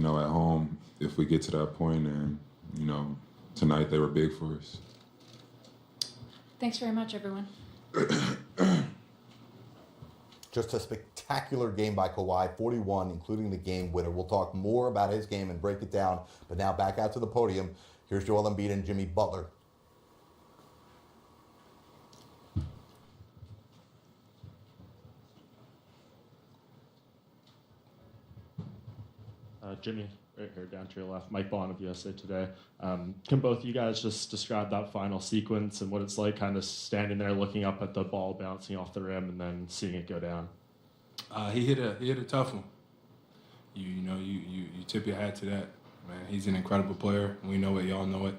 at home if we get to that point. And, tonight they were big for us. Thanks very much, everyone. Just a spectacular game by Kawhi, 41, including the game winner. We'll talk more about his game and break it down. But now back out to the podium. Here's Joel Embiid and Jimmy Butler. Jimmy, right here down to your left, Mike Bond of USA Today. Can both of you guys just describe that final sequence and what it's like kind of standing there looking up at the ball bouncing off the rim and then seeing it go down? He hit a tough one. You tip your hat to that, man. He's an incredible player. We know it. Y'all know it.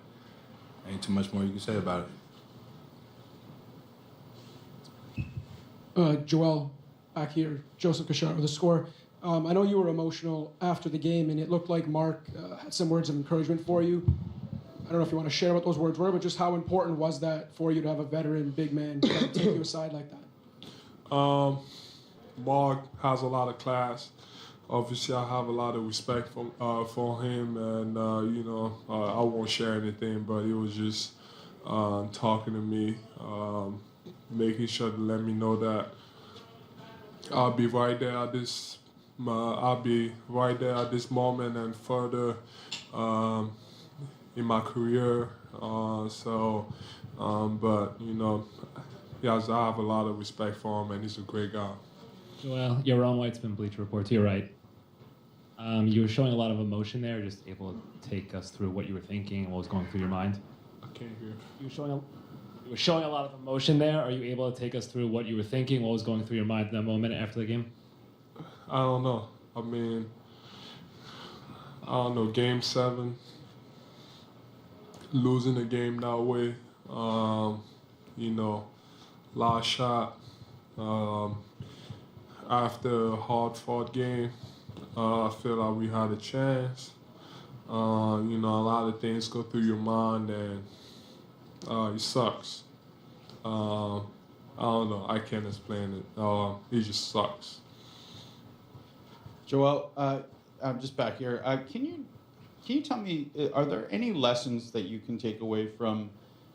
Ain't too much more you can say about it. Joel, back here, Joseph Kashar with the score. I know you were emotional after the game, and it looked like Mark had some words of encouragement for you. I don't know if you want to share what those words were, but just how important was that for you to have a veteran big man take you aside like that? Mark has a lot of class. Obviously, I have a lot of respect for him, and I won't share anything, but it was just talking to me, making sure to let me know that I'll be right there at this. I'll be right there at this moment and further in my career. Yes, I have a lot of respect for him, and he's a great guy. Well, Yaron Weitzman, Bleacher Report, to your right. You were showing a lot of emotion there. Just able to take us through what you were thinking and what was going through your mind? I can't hear. You were showing a lot of emotion there. Are you able to take us through what you were thinking, what was going through your mind in that moment after the game? I don't know. Game 7, losing the game that way. Last shot. After a hard-fought game, I feel like we had a chance. A lot of things go through your mind, and it sucks. I don't know. I can't explain it. It just sucks. Joel, I'm just back here. Can you tell me, are there any lessons that you can take away from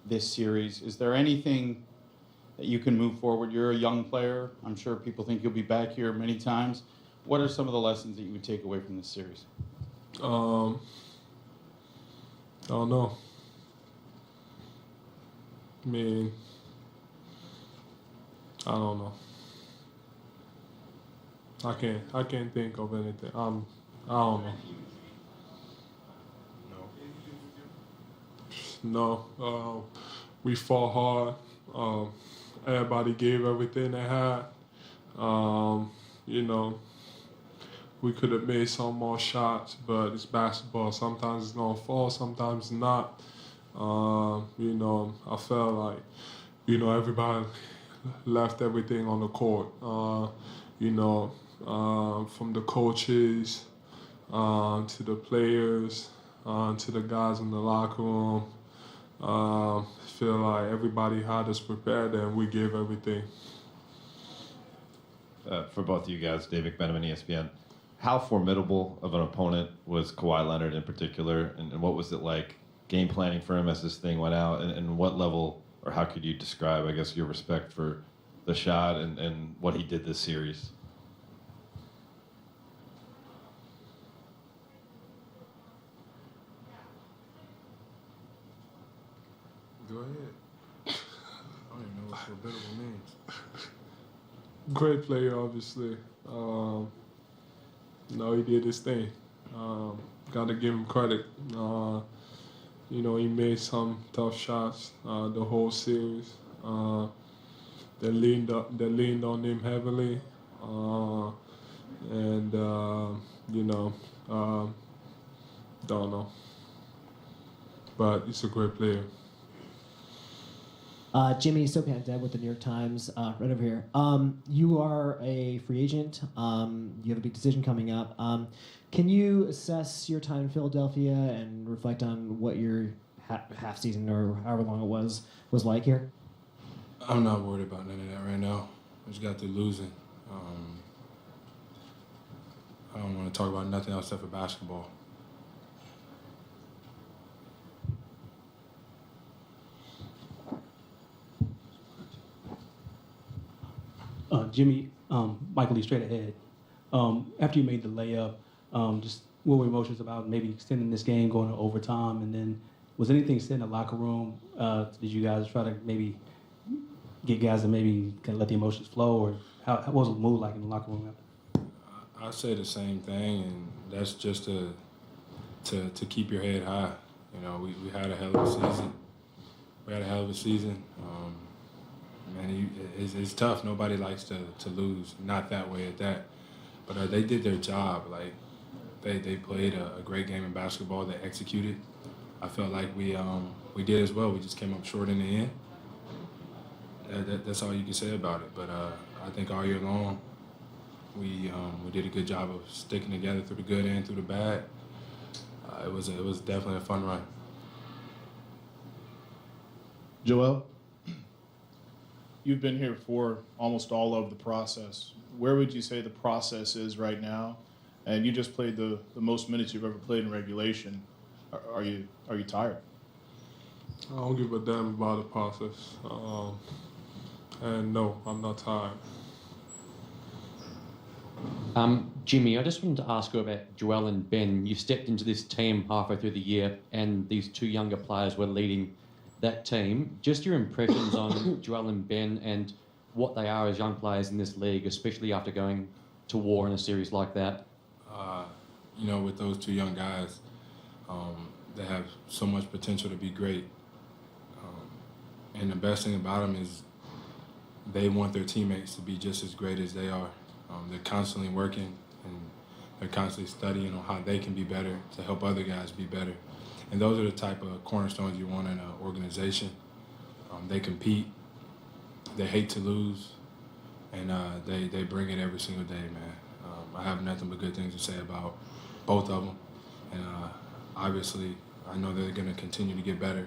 this series? Is there anything that you can move forward? You're a young player. I'm sure people think you'll be back here many times. What are some of the lessons that you would take away from this series? I don't know. I don't know. I can't think of anything. I don't know. No. We fought hard. Everybody gave everything they had. We could have made some more shots, but it's basketball. Sometimes it's gonna fall, sometimes not. I felt like, everybody left everything on the court. From the coaches to the players to the guys in the locker room. Feel like everybody had us prepared and we gave everything. For both of you guys, Dave McMenamin, ESPN, how formidable of an opponent was Kawhi Leonard in particular, and what was it like game planning for him as this thing went out, and what level, or how could you describe, I guess, your respect for the shot and what he did this series? Go ahead. I don't even know what formidable means. Great player, obviously. He did his thing. Got to give him credit. He made some tough shots the whole series. They leaned on him heavily, don't know. But he's a great player. Jimmy Sopan with the New York Times, right over here. You are a free agent. You have a big decision coming up. Can you assess your time in Philadelphia and reflect on what your half season or however long it was like here? I'm not worried about none of that right now. I just got through losing. I don't want to talk about nothing else except for basketball. Jimmy, Michael Lee, straight ahead. After you made the layup, just what were emotions about maybe extending this game, going to overtime, and then was anything said in the locker room? Did you guys try to maybe get guys to maybe kind of let the emotions flow, or what was the mood like in the locker room after? I say the same thing, and that's just to keep your head high. You know, we had a hell of a season. We had a hell of a season. Man, it's tough. Nobody likes to lose. Not that way at that. But they did their job. Like, they played a great game in basketball. They executed. I felt like we did as well. We just came up short in the end. That's all you can say about it. But I think all year long, we did a good job of sticking together through the good and through the bad. It was definitely a fun run. Joel, you've been here for almost all of the process. Where would you say the process is right now? And you just played the most minutes you've ever played in regulation. Are you tired? I don't give a damn about the process. And no, I'm not tired. Jimmy, I just wanted to ask you about Joel and Ben. You stepped into this team halfway through the year, and these two younger players were leading that team. Just your impressions on Joel and Ben and what they are as young players in this league, especially after going to war in a series like that. You know, with those two young guys, they have so much potential to be great. And the best thing about them is they want their teammates to be just as great as they are. They're constantly working, and they're constantly studying on how they can be better to help other guys be better. And those are the type of cornerstones you want in an organization. They compete, they hate to lose, and they bring it every single day, man. I have nothing but good things to say about both of them. And obviously, I know they're going to continue to get better.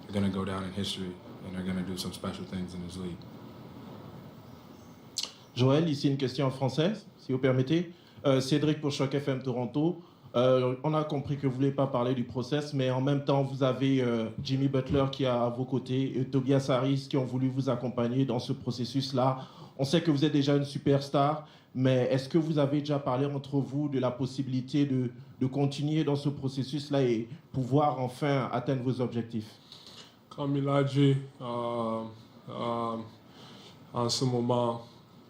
They're going to go down in history, and they're going to do some special things in this league. Joël, ici une question en français, si vous permettez. Cédric pour Choc FM Toronto. On a compris que vous ne voulez pas parler du process, mais en même temps, vous avez Jimmy Butler qui est à vos côtés et Tobias Harris qui ont voulu vous accompagner dans ce processus-là. On sait que vous êtes déjà une superstar, mais est-ce que vous avez déjà parlé entre vous de la possibilité de continuer dans ce processus-là et pouvoir enfin atteindre vos objectifs? Comme il a dit, en ce moment,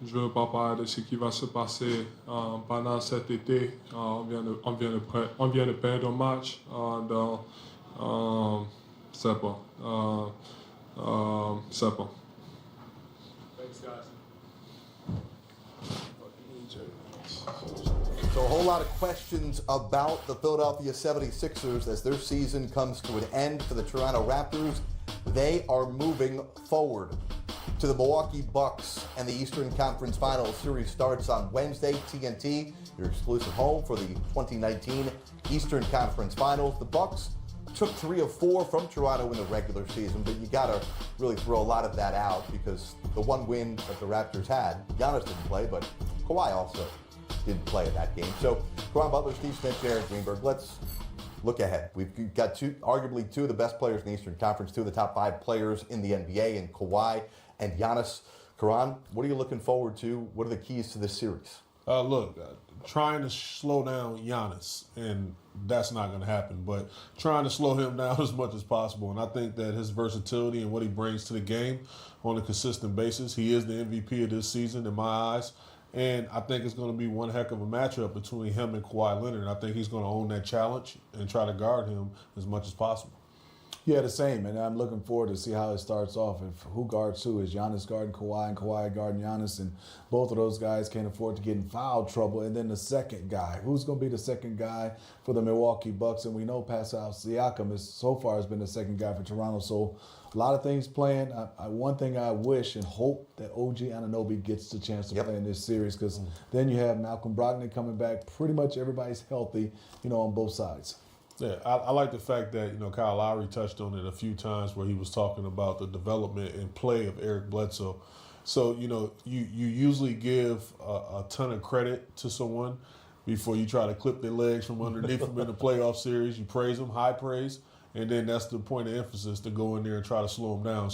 je ne veux pas parler de ce qui va se passer pendant cet été. On vient de perdre un match dans septembre. Thanks, guys. So a whole lot of questions about the Philadelphia 76ers as their season comes to an end for the Toronto Raptors. They are moving forward to the Milwaukee Bucks, and the Eastern Conference Finals series starts on Wednesday. TNT, your exclusive home for the 2019 Eastern Conference Finals. The Bucks took 3 of 4 from Toronto in the regular season, but you got to really throw a lot of that out because the one win that the Raptors had, Giannis didn't play, but Kawhi also didn't play in that game. So, Caron Butler, Steve Smith, Jared Greenberg, let's look ahead. We've got arguably two of the best players in the Eastern Conference, two of the top 5 players in the NBA, in Kawhi and Giannis. Caron, what are you looking forward to? What are the keys to this series? Trying to slow down Giannis, and that's not going to happen, but trying to slow him down as much as possible. And I think that his versatility and what he brings to the game on a consistent basis, he is the MVP of this season in my eyes. And I think it's going to be one heck of a matchup between him and Kawhi Leonard. And I think he's going to own that challenge and try to guard him as much as possible. Yeah, the same, and I'm looking forward to see how it starts off. If who guards who, is Giannis guarding Kawhi and Kawhi guarding Giannis, and both of those guys can't afford to get in foul trouble. And then the second guy, who's going to be the second guy for the Milwaukee Bucks? And we know Pascal Siakam has been the second guy for Toronto. So a lot of things playing. One thing I wish and hope that OG Anunoby gets the chance to play in this series, because then you have Malcolm Brogdon coming back. Pretty much everybody's healthy, on both sides. Yeah, I like the fact that, Kyle Lowry touched on it a few times where he was talking about the development and play of Eric Bledsoe. So, you usually give a ton of credit to someone, before you try to clip their legs from underneath them in the playoff series. You praise them, high praise, and then that's the point of emphasis to go in there and try to slow them down.